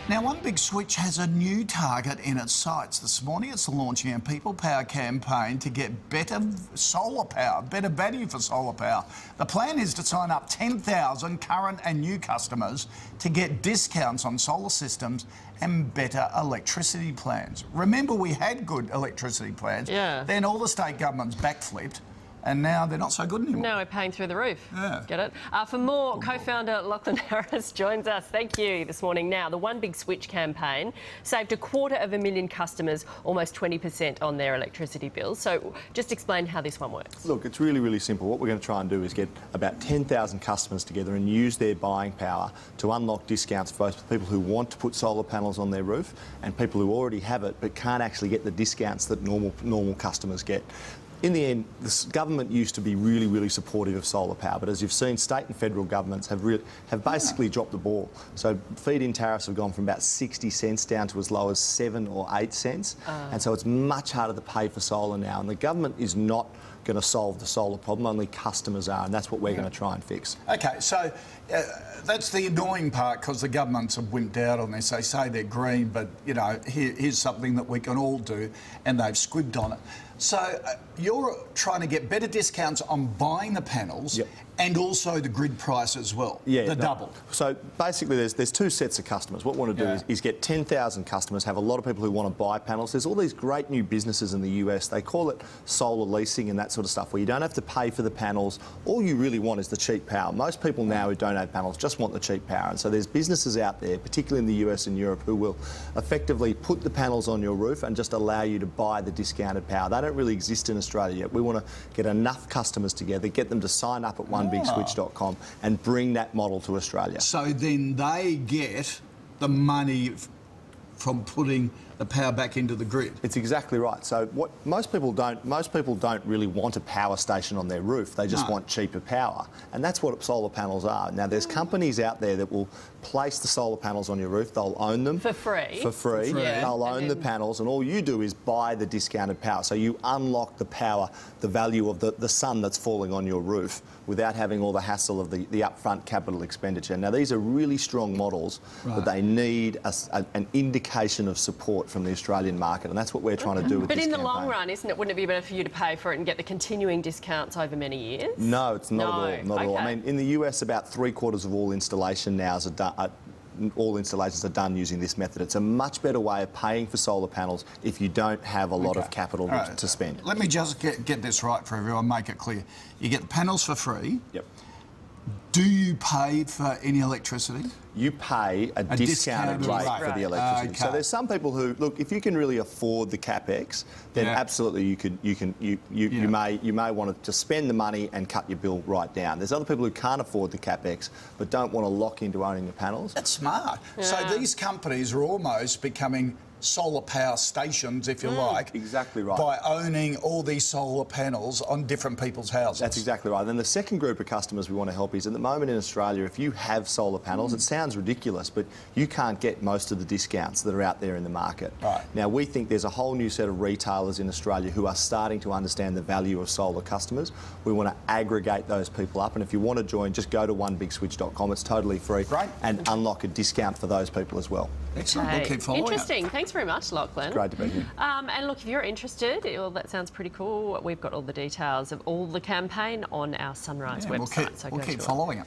Now, One Big Switch has a new target in its sights. This morning it's launching a People Power campaign to get better solar power, better value for solar power. The plan is to sign up 10,000 current and new customers to get discounts on solar systems and better electricity plans. Remember, we had good electricity plans. Yeah. Then all the state governments backflipped, and now they're not so good anymore. Now we're paying through the roof. Yeah. Get it? For more, co-founder Lachlan Harris joins us. Thank you this morning. Now, the One Big Switch campaign saved 250,000 customers almost 20% on their electricity bills. So just explain how this one works. Look, it's really, really simple. What we're going to try and do is get about 10,000 customers together and use their buying power to unlock discounts for both people who want to put solar panels on their roof and people who already have it but can't actually get the discounts that normal customers get. In the end, the government used to be really, really supportive of solar power, but as you've seen, state and federal governments have basically dropped the ball. So feed-in tariffs have gone from about 60 cents down to as low as 7 or 8 cents, and so it's much harder to pay for solar now. And the government is not going to solve the solar problem, only customers are, and that's what we're going to try and fix. OK, so that's the annoying part, because the governments have wimped out on this. They say they're green, but, you know, here's something that we can all do, and they've squibbed on it. So you're trying to get better discounts on buying the panels. Yep. And also the grid price as well, double. So basically there's two sets of customers. What we want to do is get 10,000 customers, have a lot of people who want to buy panels. There's all these great new businesses in the US. They call it solar leasing and that sort of stuff, where you don't have to pay for the panels. All you really want is the cheap power. Most people now who don't have panels just want the cheap power. And so there's businesses out there, particularly in the US and Europe, who will effectively put the panels on your roof and just allow you to buy the discounted power. They don't really exist in Australia yet. We want to get enough customers together, get them to sign up at onebigswitch.com and bring that model to Australia. So then they get the money from putting the power back into the grid. It's exactly right. So what most people don't really want a power station on their roof. They just want cheaper power, and that's what solar panels are. Now there's companies out there that will place the solar panels on your roof. They'll own them for free. Yeah. They'll own the panels, and all you do is buy the discounted power. So you unlock the power, the value of the sun that's falling on your roof, without having all the hassle of the upfront capital expenditure. Now these are really strong models, but they need an indication of support from the Australian market, and that's what we're trying to do with this But in the campaign. long run, wouldn't it be better for you to pay for it and get the continuing discounts over many years? No, it's not at all. Not at all. Okay. I mean, in the US, about 3/4 of all installation now all installations are done using this method. It's a much better way of paying for solar panels if you don't have a lot of capital to spend. Let me just get this right for everyone, make it clear. You get the panels for free. Yep. Do you pay for any electricity? You pay a discounted rate for the electricity. So there's some people who look, if you can really afford the capex, then absolutely you may want to spend the money and cut your bill right down. There's other people who can't afford the capex but don't want to lock into owning the panels. That's smart. So these companies are almost becoming solar power stations, if you like. Exactly right. By owning all these solar panels on different people's houses. That's exactly right. Then the second group of customers we want to help is, at the moment in Australia, if you have solar panels, it sounds ridiculous, but you can't get most of the discounts that are out there in the market. Right. Now, we think there's a whole new set of retailers in Australia who are starting to understand the value of solar customers. We want to aggregate those people up, and if you want to join, just go to onebigswitch.com. It's totally free. Great. And unlock a discount for those people as well. Excellent. We'll keep following Interesting. Thanks very much, Lachlan. Great to be here. And look, if you're interested, well, that sounds pretty cool. We've got all the details of all the campaign on our Sunrise website. We'll keep following it.